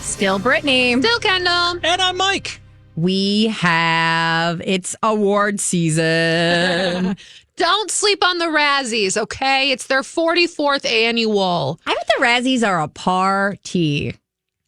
Still Brittany. Still Kendall. And I'm Mike. It's award season. Don't sleep on the Razzies, okay? It's their 44th annual. I bet the Razzies are a party.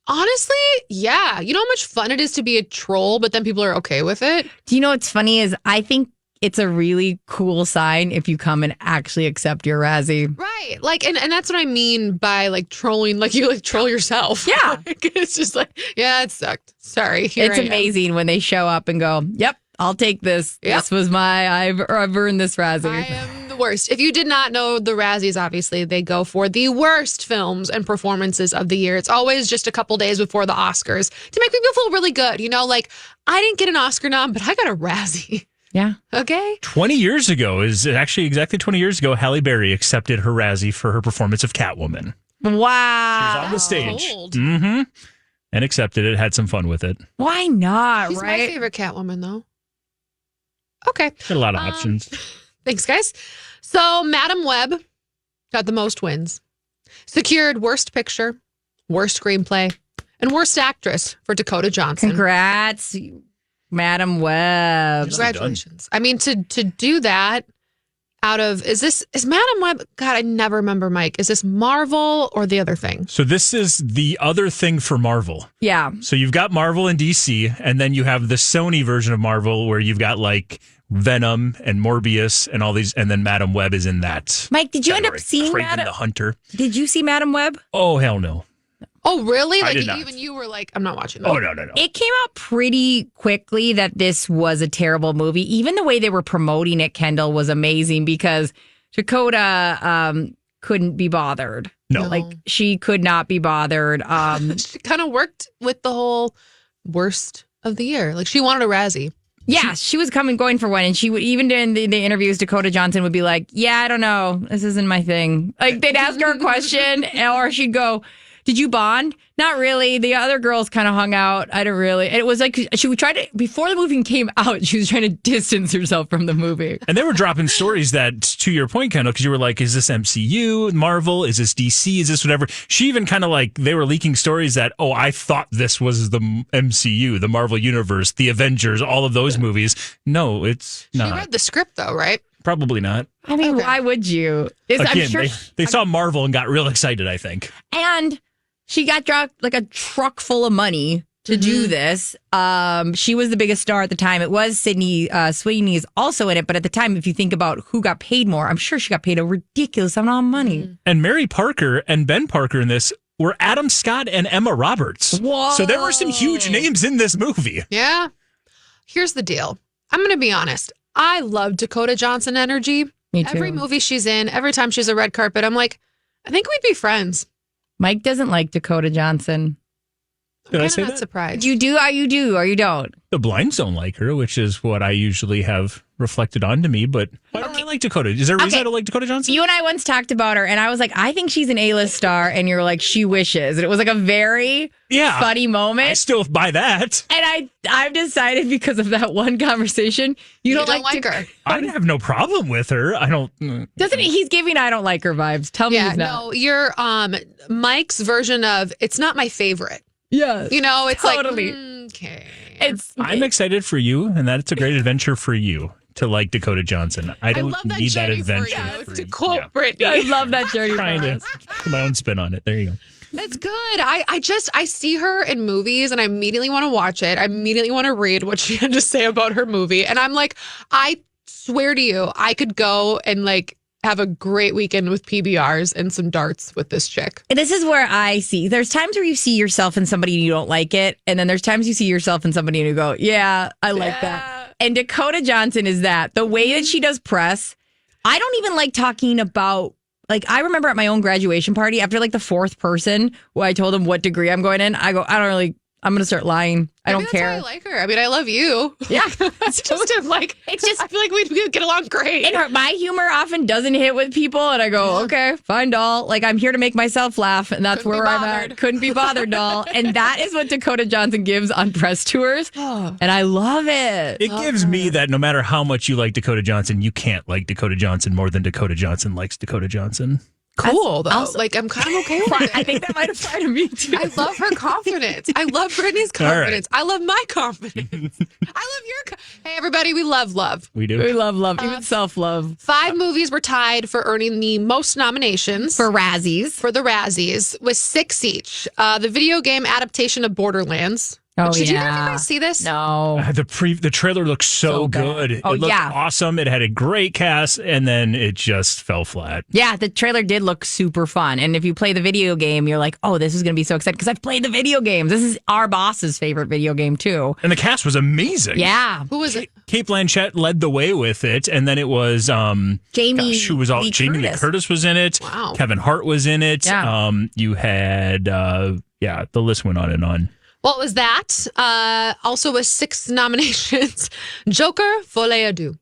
Honestly, yeah. You know how much fun it is to be a troll, but then people are okay with it? Do you know what's funny is I think it's a really cool sign if you come and actually accept your Razzie. Right. Like, and that's what I mean by like trolling, like you like troll yourself. Yeah. Like, it's just like, yeah, it sucked. Sorry. It's amazing when they show up and go, yep, I'll take this. Yep. This was I've earned this Razzie. I am the worst. If you did not know, the Razzies, obviously, they go for the worst films and performances of the year. It's always just a couple days before the Oscars to make people feel really good. You know, like I didn't get an Oscar nom, but I got a Razzie. Yeah. Okay. 20 years ago is actually exactly 20 years ago, Halle Berry accepted her Razzie for her performance of Catwoman. Wow. She was on the stage. Old. Mm-hmm. And accepted it, had some fun with it. Why not, She's right? my favorite Catwoman, though. Okay. Got a lot of options. Thanks, guys. So, Madam Web got the most wins. Secured Worst Picture, Worst Screenplay, and Worst Actress for Dakota Johnson. Congrats, Madam Web. Congratulations. I mean, to do that out of, is Madam Web, God, I never remember, Mike. Is this Marvel or the other thing? So this is the other thing for Marvel. Yeah. So you've got Marvel and DC, and then you have the Sony version of Marvel where you've got like Venom and Morbius and all these, and then Madam Web is in that. Mike, did you end up category. seeing Kraven the Hunter? Did you see Madam Web? Oh, hell no. Oh, really? I Like did not. even you were like, I'm not watching that. Oh, no. It came out pretty quickly that this was a terrible movie. Even the way they were promoting it, Kendall, was amazing because Dakota couldn't be bothered. No. Like, she could not be bothered. She kind of worked with the whole worst of the year. Like, she wanted a Razzie. Yeah, she was going for one. And she would, even in the interviews, Dakota Johnson would be like, yeah, I don't know. This isn't my thing. Like, they'd ask her a question, or she'd go, did you bond? Not really. The other girls kind of hung out. I don't really. And it was like she would try to, before the movie came out, she was trying to distance herself from the movie. And they were dropping stories that, to your point, Kendall, because you were like, is this MCU, Marvel? Is this DC? Is this whatever? She even kind of like, they were leaking stories that, oh, I thought this was the MCU, the Marvel Universe, the Avengers, all of those movies. No, it's not. She read the script, though, right? Probably not. I mean, why would you? Again, I'm sure, they saw Marvel and got real excited, I think. and she got dropped like a truck full of money to do this. She was the biggest star at the time. It was Sydney Sweeney is also in it, but at the time, if you think about who got paid more, I'm sure she got paid a ridiculous amount of money. And Mary Parker and Ben Parker in this were Adam Scott and Emma Roberts. Whoa. So there were some huge names in this movie. Yeah. Here's the deal. I'm going to be honest. I love Dakota Johnson energy. Me too. Every movie she's in, every time she's a red carpet, I'm like, I think we'd be friends. Mike doesn't like Dakota Johnson. Did I I'm say not that? surprised. You do, or you do, or you don't. The blinds don't like her, which is what I usually have reflected onto me. But why don't I like Dakota? Is there a reason I don't like Dakota Johnson? You and I once talked about her, and I was like, I think she's an A-list star, and you're like, she wishes. And it was like a very funny moment. I still buy that. And I've decided because of that one conversation, you don't like her. I have no problem with her. I don't. Doesn't he? He's giving I don't like her vibes. Tell me Yeah, he's not. no, you're Mike's version of it's not my favorite. Yeah. You know, it's Totally. like, okay. I'm excited for you, and that it's a great adventure for you to like Dakota Johnson. I don't love that need that journey adventure. for you, for to you. quote Yeah. Brittany. I love that journey. Trying to put my own spin on it. There you go. That's good. I see her in movies and I immediately want to watch it. I immediately want to read what she had to say about her movie. And I'm like, I swear to you, I could go and like have a great weekend with PBRs and some darts with this chick. This is where I see. There's times where you see yourself in somebody and you don't like it. And then there's times you see yourself in somebody and you go, yeah, I like that. And Dakota Johnson is that. The way that she does press, I don't even like talking about, like, I remember at my own graduation party, after like the fourth person, where I told them what degree I'm going in, I go, I'm going to start lying. I don't Maybe care. that's why I like her. I mean, I love you. Yeah. It's just like, It's just, I feel like we'd get along great. and my humor often doesn't hit with people, and I go, okay, fine, doll. Like, I'm here to make myself laugh, and that's Couldn't where be I'm bothered. at. Couldn't be bothered, doll. And that is what Dakota Johnson gives on press tours, and I love it. It gives me that no matter how much you like Dakota Johnson, you can't like Dakota Johnson more than Dakota Johnson likes Dakota Johnson. cool, though. Also- Like, I'm kind of okay with it. I think that might apply to me too. I love her confidence. I love Brittany's confidence. I love my confidence. I love your. Hey, everybody, we love love. We do. We love, even self-love. 5 movies were tied for earning the most nominations For Razzies. for the Razzies, with 6 each. The video game adaptation of Borderlands. Oh, Did you yeah. guys see this? No. The trailer looked so bad. good. Oh, it looked yeah. awesome. It had a great cast, and then it just fell flat. Yeah, the trailer did look super fun. And if you play the video game, you're like, oh, this is going to be so exciting because I've played the video games. This is our boss's favorite video game, too. And the cast was amazing. Yeah. Who was it? Kate Blanchett led the way with it, and then it was Jamie who was all Lee Jamie Lee Curtis. Curtis was in it. Wow. Kevin Hart was in it. Yeah. You had the list went on and on. What was that? Also with 6 nominations. Joker, Folie à Deux.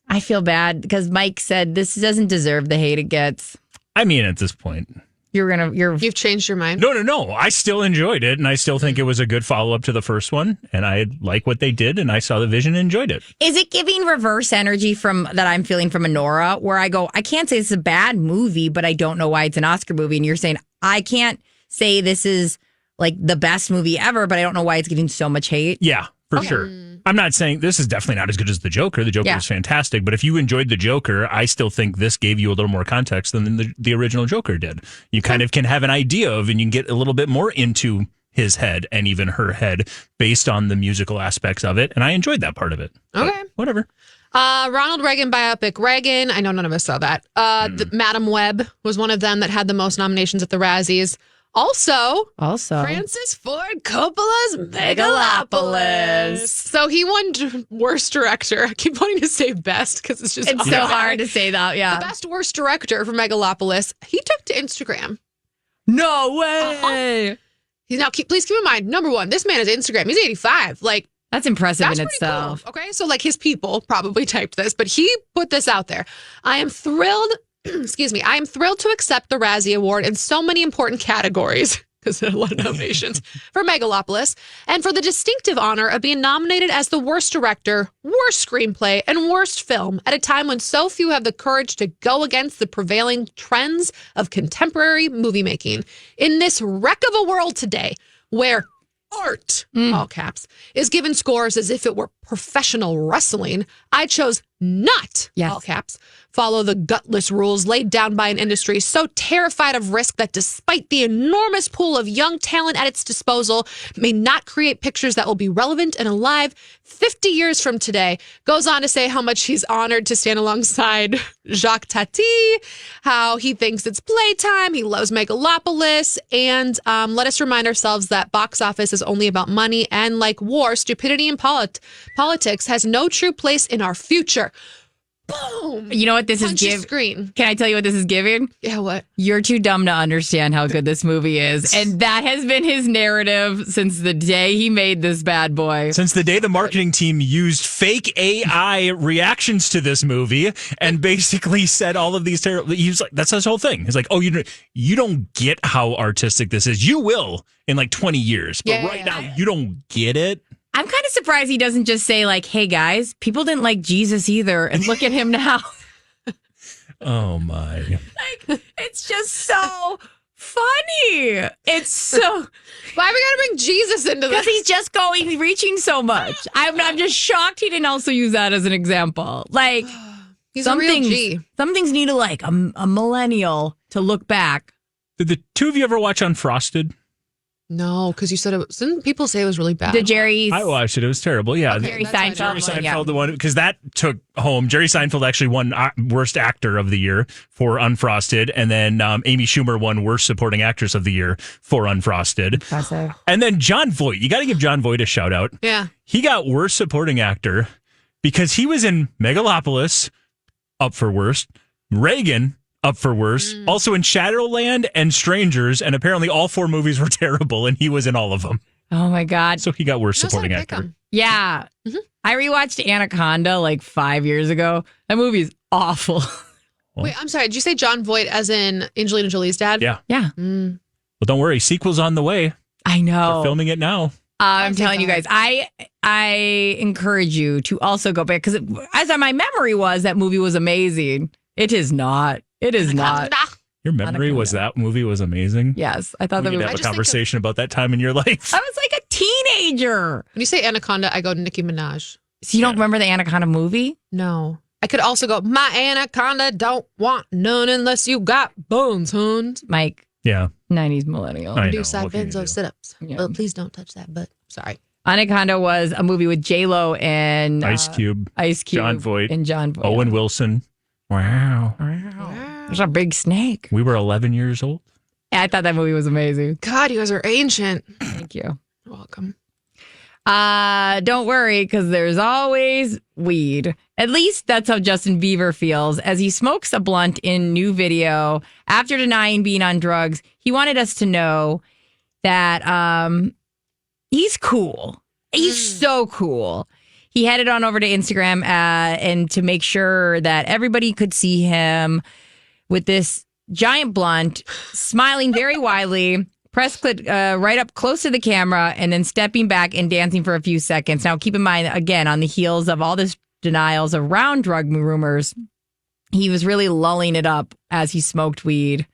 I feel bad because Mike said this doesn't deserve the hate it gets. I mean, at this point, You've changed your mind? no. I still enjoyed it, and I still think it was a good follow up to the first one, and I like what they did, and I saw the vision and enjoyed it. Is it giving reverse energy from that I'm feeling from Honora, where I go, I can't say it's a bad movie, but I don't know why it's an Oscar movie, and you're saying I can't say this is like the best movie ever, but I don't know why it's getting so much hate. Yeah, for sure. I'm not saying this is definitely not as good as The Joker. The Joker is fantastic, but if you enjoyed The Joker, I still think this gave you a little more context than the original Joker did. You kind of can have an idea of, and you can get a little bit more into his head and even her head based on the musical aspects of it, and I enjoyed that part of it. Okay. But whatever. Ronald Reagan biopic Reagan. I know none of us saw that. Madam Web was one of them that had the most nominations at the Razzies. Also, Francis Ford Coppola's Megalopolis. So he won worst director. I keep wanting to say best because it's just It's so hard to say that. Yeah. The best worst director for Megalopolis. He took to Instagram. No way. Now, please keep in mind, number 1, this man is Instagram. He's 85. Like, That's impressive that's in pretty itself. cool. Okay, so like his people probably typed this, but he put this out there. I am thrilled. Excuse me. I am thrilled to accept the Razzie Award in so many important categories, because there are a lot of nominations, for Megalopolis, and for the distinctive honor of being nominated as the worst director, worst screenplay, and worst film at a time when so few have the courage to go against the prevailing trends of contemporary movie making. In this wreck of a world today, where art, all caps, is given scores as if it were professional wrestling, I chose not, all caps, follow the gutless rules laid down by an industry so terrified of risk that despite the enormous pool of young talent at its disposal, may not create pictures that will be relevant and alive 50 years from today. Goes on to say how much he's honored to stand alongside Jacques Tati, how he thinks it's playtime, he loves Megalopolis, and let us remind ourselves that box office is only about money, and like war, stupidity, and politics has no true place in our future. Boom! You know what this Punch is your giving? screen. Can I tell you what this is giving? Yeah, what? You're too dumb to understand how good this movie is. And that has been his narrative since the day he made this bad boy. Since the day the marketing team used fake AI reactions to this movie and basically said all of these terrible, he was like, that's his whole thing. He's like, oh, you don't get how artistic this is. You will in like 20 years. But now you don't get it. I'm kind of surprised he doesn't just say like, hey guys, people didn't like Jesus either. And look at him now. Oh my. Like, it's just so funny. It's so. Why we gotta bring Jesus into Because this? he's just reaching so much. I'm just shocked he didn't also use that as an example. Like, He's a real G. some things need a millennial to look back. Did the two of you ever watch Unfrosted? No, because you said it was, didn't people say it was really bad? The Jerry's. I watched it. It was terrible. Yeah. Jerry that's why Seinfeld. Jerry Seinfeld, yeah. the one, because that took home. Jerry Seinfeld actually won Worst Actor of the Year for Unfrosted, and then Amy Schumer won Worst Supporting Actress of the Year for Unfrosted. Impressive. And then John Voight, you got to give John Voight a shout out. Yeah. He got Worst Supporting Actor because he was in Megalopolis, up for Worst, Reagan, up for Worst, also in Shadowland and Strangers, and apparently all 4 movies were terrible, and he was in all of them. Oh my God. So he got Worst Knows how to Supporting pick Actor. 'em. Yeah. I rewatched Anaconda like 5 years ago. That movie's awful. Wait, I'm sorry. Did you say John Voight as in Angelina Jolie's dad? Yeah. Yeah. Well, don't worry. Sequel's on the way. I know. They're filming it now. I'm telling you guys, I encourage you to also go back because as my memory was, that movie was amazing. It is not. It is not. Your memory was that movie was amazing. Yes, I thought we that could was. have a conversation about that time in your life. I was like a teenager. When you say Anaconda, I go Nicki Minaj. So you don't remember the Anaconda movie? No. I could also go, my anaconda don't want none unless you got bones, hon. Mike. Yeah. 90s millennial. I know. Do side What can you benzo do? sit-ups. Yeah. Well, please don't touch that butt. Sorry. Anaconda was a movie with J-Lo and Ice Cube, Jon Voight, and Jon Voight. Owen Wilson. Wow. There's a big snake. We were 11 years old. I thought that movie was amazing. God, you guys are ancient. Thank you. You're welcome. Don't worry, because there's always weed. At least that's how Justin Bieber feels as he smokes a blunt in new video after denying being on drugs. He wanted us to know that he's cool. He's so cool. He headed on over to Instagram and to make sure that everybody could see him with this giant blunt, smiling very widely. Press clip right up close to the camera and then stepping back and dancing for a few seconds. Now, keep in mind, again, on the heels of all this denials around drug rumors, he was really lulling it up as he smoked weed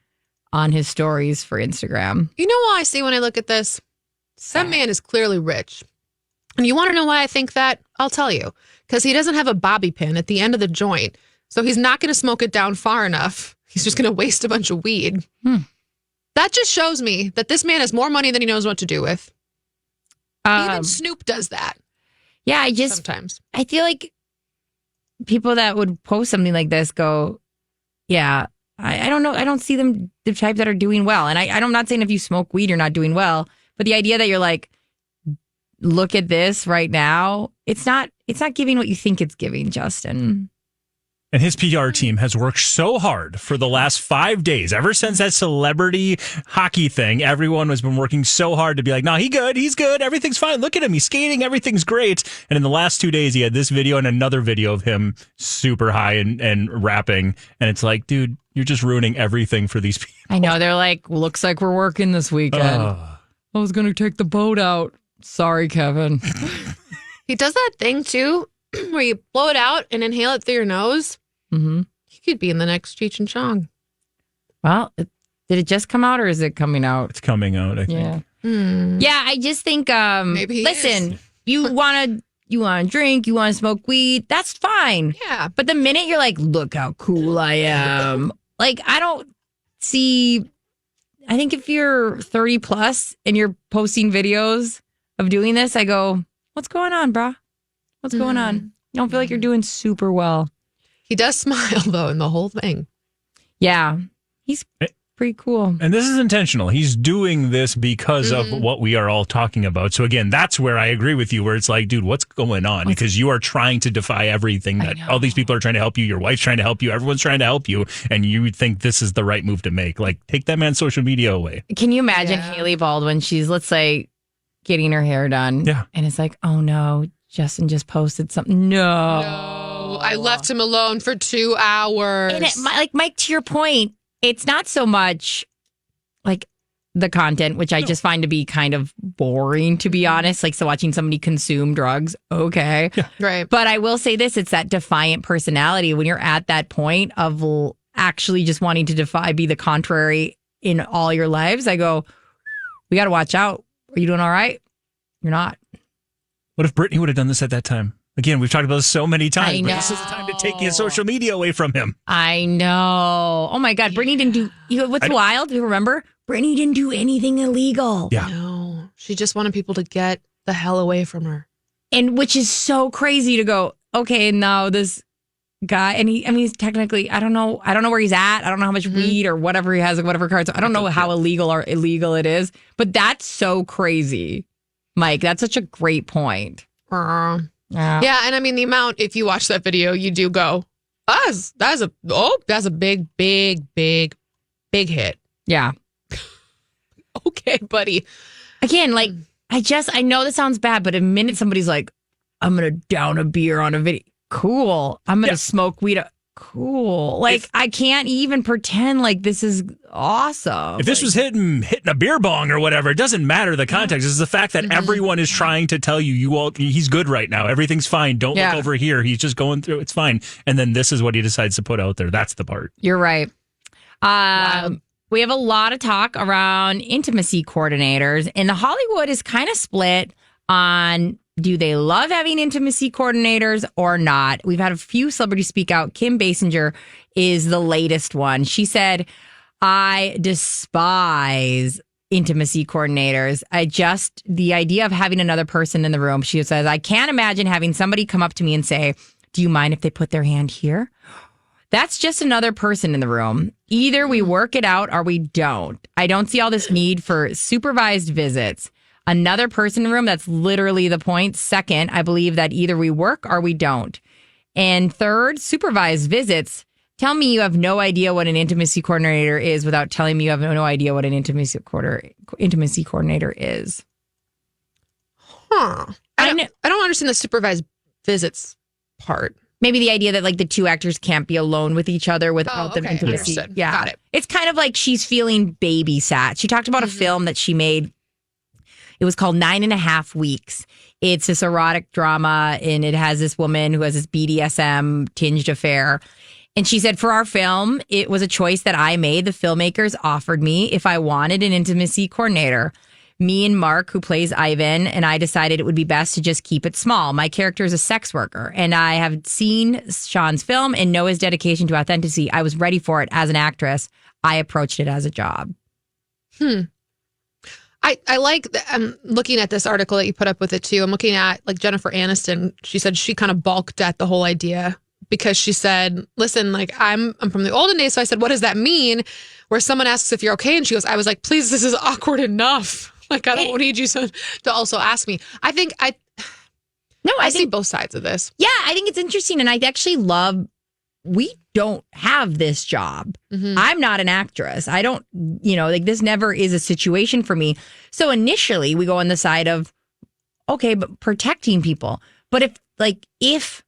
on his stories for Instagram. You know what I see when I look at this? That man is clearly rich. And you want to know why I think that? I'll tell you. Because he doesn't have a bobby pin at the end of the joint. So he's not going to smoke it down far enough. He's just going to waste a bunch of weed. That just shows me that this man has more money than he knows what to do with. Even Snoop does that. Yeah, sometimes. I feel like people that would post something like this go, yeah, I don't know. I don't see them the type that are doing well. And I'm not saying if you smoke weed, you're not doing well. But the idea that you're like, look at this right now, it's not giving what you think it's giving, Justin. And his PR team has worked so hard for the last 5 days. Ever since that celebrity hockey thing, everyone has been working so hard to be like, no, he's good. Everything's fine. Look at him. He's skating. Everything's great. And in the last 2 days, he had this video and another video of him super high and rapping. And it's like, dude, you're just ruining everything for these people. I know. They're like, looks like we're working this weekend. I was going to take the boat out. Sorry, Kevin. He does that thing, too, where you blow it out and inhale it through your nose. Mm-hmm. He could be in the next Cheech and Chong. Well, did it just come out or is it coming out? It's coming out, I think. Yeah. Yeah, I just think, Maybe listen, you want to drink, you want to smoke weed, that's fine. Yeah. But the minute you're like, look how cool I am, like, I think if you're 30 plus and you're posting videos of doing this, I go, what's going on, brah? What's going on? You don't feel like you're doing super well. He does smile, though, in the whole thing. Yeah. He's pretty cool. And this is intentional. He's doing this because of what we are all talking about. So again, that's where I agree with you, where it's like, dude, what's going on? Because you are trying to defy everything that all these people are trying to help you. Your wife's trying to help you. Everyone's trying to help you. And you would think this is the right move to make. Like, take that man's social media away. Can you imagine Haley Baldwin? She's, let's say, getting her hair done. Yeah. And it's like, oh no, Justin just posted something. No. I left him alone for 2 hours. And like, Mike, to your point, it's not so much like the content, which I just find to be kind of boring, to be honest. Like, so watching somebody consume drugs, okay. Yeah. Right. But I will say this, it's that defiant personality when you're at that point of actually just wanting to be the contrary in all your lives. I go, we got to watch out. Are you doing all right? You're not. What if Brittany would have done this at that time? Again, we've talked about this so many times. I know. But this is the time to take his social media away from him. I know. Oh my God. Brittany didn't do, what's wild? Do you remember? Brittany didn't do anything illegal. Yeah. No. She just wanted people to get the hell away from her. And which is so crazy to go, okay, now this guy, and he's technically, I don't know where he's at. I don't know how much weed or whatever he has, like whatever cards. I don't know how illegal it is, but that's so crazy. Mike, that's such a great point. Yeah, and I mean the amount, if you watch that video, you do go, that's a big hit. Yeah. Okay, buddy. Again, like, I know this sounds bad, but a minute somebody's like, I'm going to down a beer on a video. Cool. I'm going to smoke weed. Cool. Like, I can't even pretend like this is awesome. If this was hitting a beer bong or whatever, it doesn't matter the context. It's the fact that everyone is trying to tell he's good right now. Everything's fine. Don't look over here. He's just going through. It's fine. And then this is what he decides to put out there. That's the part. You're right. Wow. We have a lot of talk around intimacy coordinators, and the Hollywood is kind of split on do they love having intimacy coordinators or not. We've had a few celebrities speak out. Kim Basinger is the latest one. She said, I despise intimacy coordinators. The idea of having another person in the room, she says, I can't imagine having somebody come up to me and say, do you mind if they put their hand here? That's just another person in the room. Either we work it out or we don't. I don't see all this need for supervised visits. Another person in the room, that's literally the point. Second, I believe that either we work or we don't. And third, supervised visits. Tell me you have no idea what an intimacy coordinator is without telling me you have no idea what an intimacy coordinator is. Huh. I don't understand the supervised visits part. Maybe the idea that like the two actors can't be alone with each other without them intimacy. Understood. Yeah. Got it. It's kind of like she's feeling babysat. She talked about a film that she made. It was called 9.5 Weeks. It's this erotic drama, and it has this woman who has this BDSM tinged affair. And she said, for our film, it was a choice that I made. The filmmakers offered me if I wanted an intimacy coordinator. Me and Mark, who plays Ivan, and I decided it would be best to just keep it small. My character is a sex worker, and I have seen Sean's film and know his dedication to authenticity. I was ready for it as an actress. I approached it as a job. I like, I'm looking at this article that you put up with it too. I'm looking at like Jennifer Aniston. She said she kind of balked at the whole idea because she said, listen, like I'm from the olden days. So I said, what does that mean? Where someone asks if you're okay. And she goes, I was like, please, this is awkward enough. Like, I don't need you to also ask me. I see both sides of this. Yeah, I think it's interesting. And I actually love, we don't have this job. I'm not an actress. I don't, like this never is a situation for me. So initially we go on the side of, okay, but protecting people. But if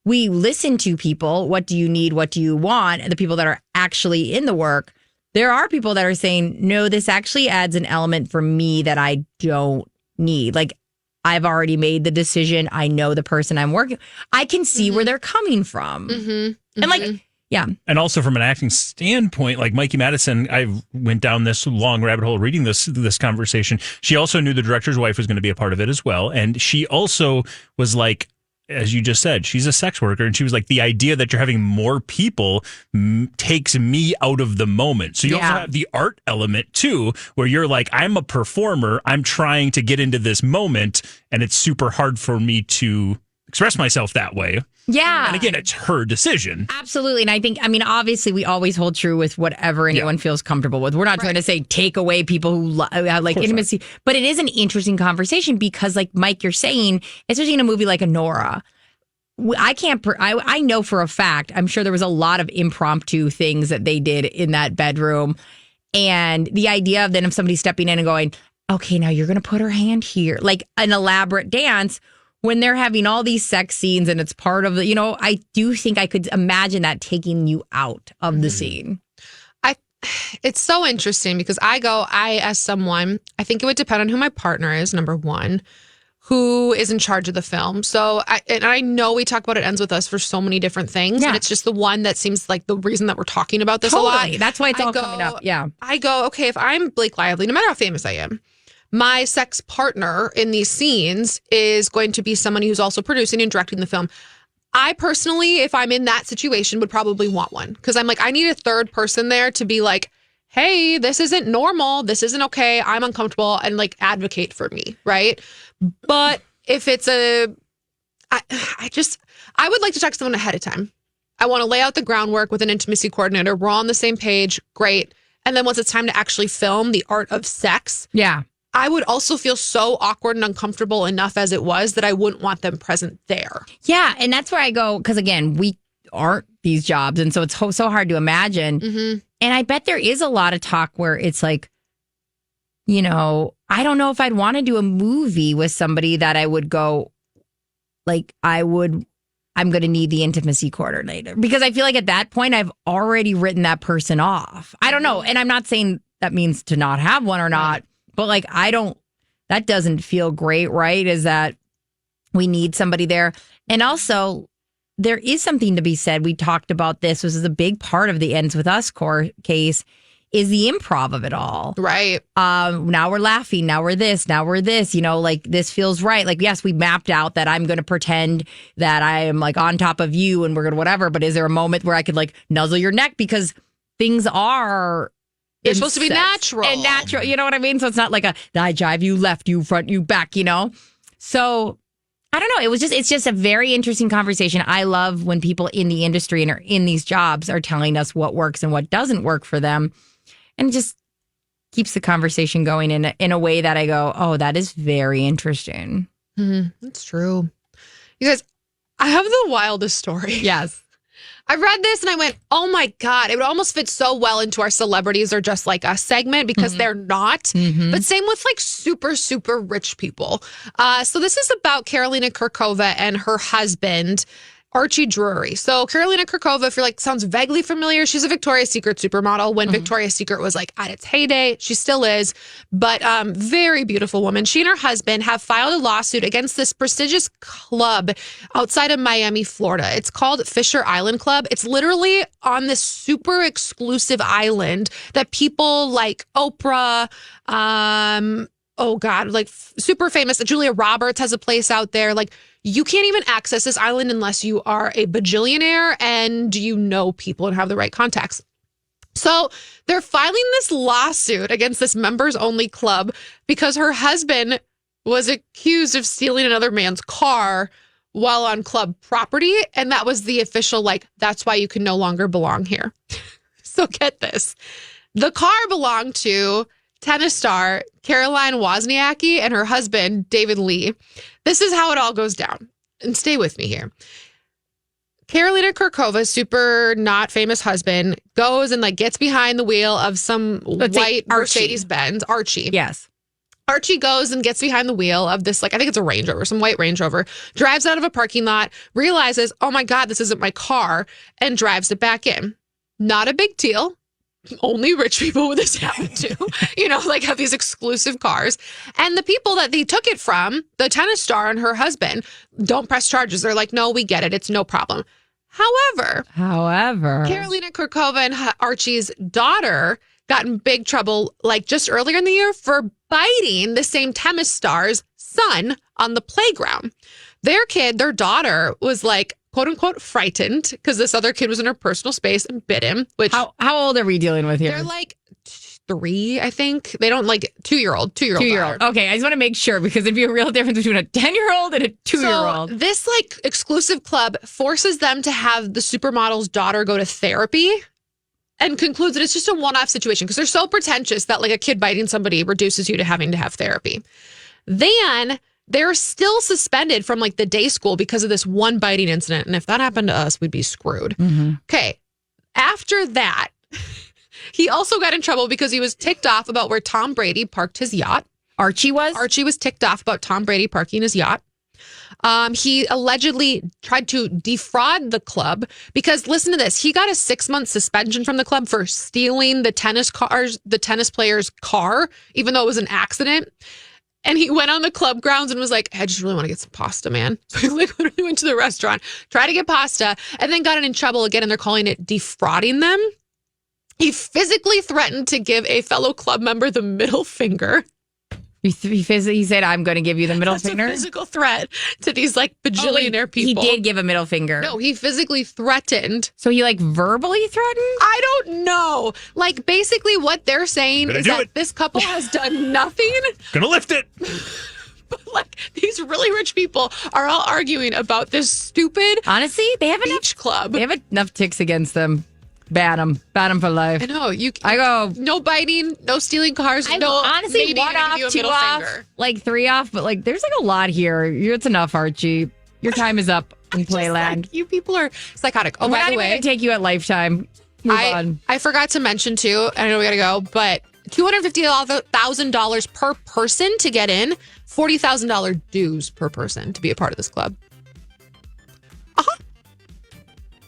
we listen to people, what do you need? What do you want? And the people that are actually in the work, there are people that are saying, no, this actually adds an element for me that I don't need. Like, I've already made the decision. I know the person I'm working. I can see where they're coming from. And like, yeah. And also from an acting standpoint, like Mikey Madison, I went down this long rabbit hole reading this conversation. She also knew the director's wife was going to be a part of it as well. And she also was like, as you just said, she's a sex worker. And she was like, the idea that you're having more people takes me out of the moment. So you also have the art element too, where you're like, I'm a performer. I'm trying to get into this moment. And it's super hard for me to express myself that way. Yeah. And again, it's her decision. Absolutely. And I think, obviously we always hold true with whatever anyone feels comfortable with. We're not trying to say take away people who like intimacy, but it is an interesting conversation because like Mike, you're saying, especially in a movie like Anora, I know for a fact, I'm sure there was a lot of impromptu things that they did in that bedroom. And the idea of then of somebody stepping in and going, okay, now you're going to put her hand here, like an elaborate dance when they're having all these sex scenes and it's part of the, I do think I could imagine that taking you out of the scene. It's so interesting because as someone, I think it would depend on who my partner is, number one, who is in charge of the film. So I know we talk about it ends with us for so many different things, and it's just the one that seems like the reason that we're talking about this a lot. That's why it's all coming up. Yeah. I go, okay, if I'm Blake Lively, no matter how famous I am, my sex partner in these scenes is going to be someone who's also producing and directing the film. I personally, if I'm in that situation, would probably want one because I'm like, I need a third person there to be like, hey, this isn't normal. This isn't okay. I'm uncomfortable, and like advocate for me. Right. But if it's I would like to talk to someone ahead of time. I want to lay out the groundwork with an intimacy coordinator. We're all on the same page. Great. And then once it's time to actually film the art of sex. Yeah. I would also feel so awkward and uncomfortable enough as it was that I wouldn't want them present there. Yeah. And that's where I go, because again, we aren't these jobs. And so it's so hard to imagine. And I bet there is a lot of talk where it's like, I don't know if I'd want to do a movie with somebody that I would go, like, I'm going to need the intimacy coordinator. Because I feel like at that point, I've already written that person off. I don't know. And I'm not saying that means to not have one or not. But like, that doesn't feel great, right? Is that we need somebody there. And also there is something to be said. We talked about this. This is a big part of the Ends With Us court case is the improv of it all. Right. Now we're laughing. Now we're this. Now we're this. Like this feels right. Like, yes, we mapped out that I'm going to pretend that I am like on top of you and we're going to whatever. But is there a moment where I could like nuzzle your neck? Because things are... It's supposed to be natural. And natural. You know what I mean? So it's not like I jive you left, you front, you back, So... I don't know. It's just a very interesting conversation. I love when people in the industry and are in these jobs are telling us what works and what doesn't work for them. And it just keeps the conversation going in a way that I go, oh, that is very interesting. That's true. You guys, I have the wildest story. Yes. I read this and I went, oh my God, it would almost fit so well into our celebrities are just like us segment because they're not. But same with like super, super rich people. So this is about Karolina Kurkova and her husband, Archie Drury. So Karolina Kurkova, if you're like, sounds vaguely familiar, she's a Victoria's Secret supermodel when Victoria's Secret was like at its heyday. She still is, but very beautiful woman. She and her husband have filed a lawsuit against this prestigious club outside of Miami, Florida. It's called Fisher Island Club. It's literally on this super exclusive island that people like Oprah, oh God, like super famous. Julia Roberts has a place out there. Like you can't even access this island unless you are a bajillionaire and you know people and have the right contacts. So they're filing this lawsuit against this members only club because her husband was accused of stealing another man's car while on club property. And that was the official, like, that's why you can no longer belong here. So get this. The car belonged to tennis star Caroline Wozniacki and her husband, David Lee. This is how it all goes down. And stay with me here. Karolina Kurkova's super not famous husband goes and like gets behind the wheel of some white Mercedes-Benz, Archie. Yes. Archie goes and gets behind the wheel of this, like, I think it's a Range Rover, some white Range Rover, drives out of a parking lot, realizes, oh my God, this isn't my car, and drives it back in. Not a big deal. Only rich people would this happen to, like have these exclusive cars. And the people that they took it from, the tennis star and her husband, don't press charges. They're like, no, we get it. It's no problem. However, Karolina Kurkova and Archie's daughter got in big trouble like just earlier in the year for biting the same tennis star's son on the playground. Their daughter was like, quote unquote, frightened because this other kid was in her personal space and bit him. Which how old are we dealing with here? They're like 3, I think. They don't like 2-year-old. 2-year-old. Okay, I just want to make sure because there'd be a real difference between a 10-year-old and a 2-year-old. So this like exclusive club forces them to have the supermodel's daughter go to therapy and concludes that it's just a one-off situation because they're so pretentious that like a kid biting somebody reduces you to having to have therapy. Then they're still suspended from like the day school because of this one biting incident. And if that happened to us, we'd be screwed. Okay. After that, he also got in trouble because he was ticked off about where Tom Brady parked his yacht. Archie was ticked off about Tom Brady parking his yacht. He allegedly tried to defraud the club because, listen to this, he got a 6-month suspension from the club for stealing the tennis player's car, even though it was an accident. And he went on the club grounds and was like, I just really want to get some pasta, man. So he like literally went to the restaurant, tried to get pasta, and then got in trouble again. And they're calling it defrauding them. He physically threatened to give a fellow club member the middle finger. He said, I'm going to give you the middle That's finger? a physical threat to these like bajillionaire people. He did give a middle finger. No, he physically threatened. So he like verbally threatened? I don't know. Like basically what they're saying is that this couple has done nothing. Gonna lift it. But like these really rich people are all arguing about this stupid honestly, they have beach club. They have enough ticks against them. Ban them for life. I know. I go, no biting, no stealing cars, no honestly, 1 off, 2 off, like 3 off, but like there's like a lot here. It's enough, Archie. Your time is up in Playland. Like, you people are psychotic. Oh, by the way, going to take you at Lifetime. Move on. I forgot to mention too, I know we got to go, but $250,000 per person to get in, $40,000 dues per person to be a part of this club.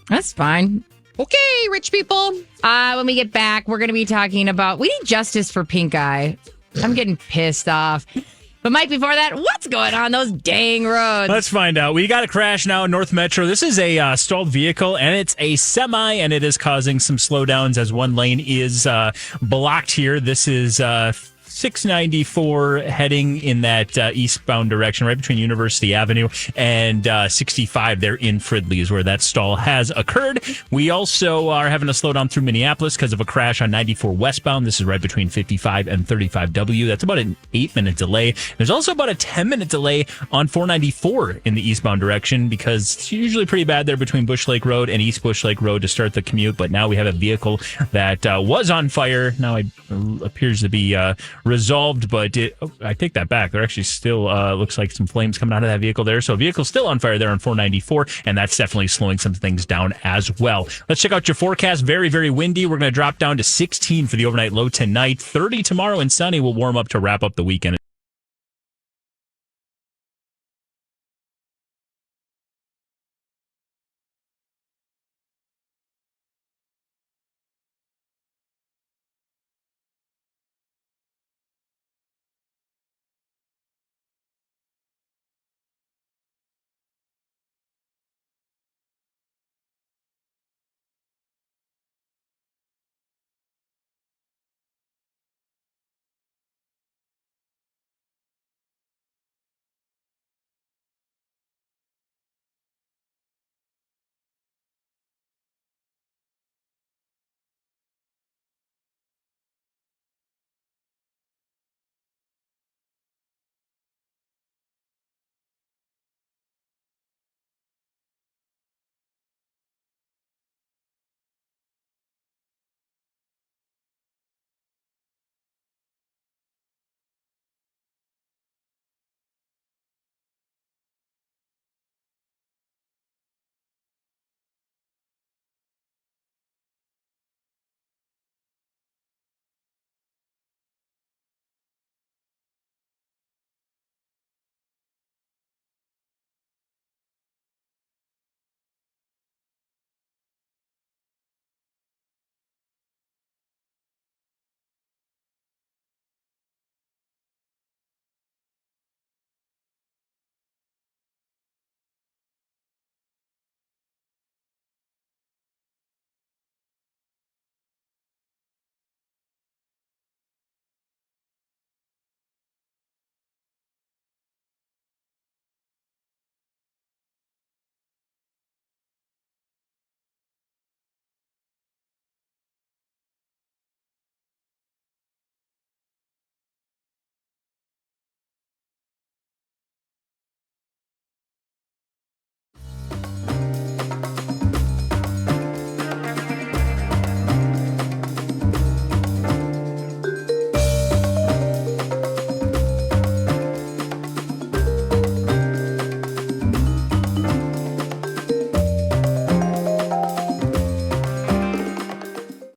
That's fine. Okay, rich people. When we get back, we're going to be talking about, we need justice for Pink Eye. I'm getting pissed off. But Mike, before that, what's going on those dang roads? Let's find out. We got a crash now in North Metro. This is a stalled vehicle, and it's a semi, and it is causing some slowdowns as one lane is blocked here. This is 694 heading in that eastbound direction, right between University Avenue and 65 there in Fridley is where that stall has occurred. We also are having a slowdown through Minneapolis because of a crash on 94 westbound. This is right between 55 and 35W. That's about an 8-minute delay. There's also about a 10-minute delay on 494 in the eastbound direction because it's usually pretty bad there between Bush Lake Road and East Bush Lake Road to start the commute. But now we have a vehicle that was on fire. Now it appears to be resolved, but I take that back. There actually still looks like some flames coming out of that vehicle there. So vehicle's still on fire there on 494, and that's definitely slowing some things down as well. Let's check out your forecast. Very, very windy. We're going to drop down to 16 for the overnight low tonight. 30 tomorrow and sunny will warm up to wrap up the weekend.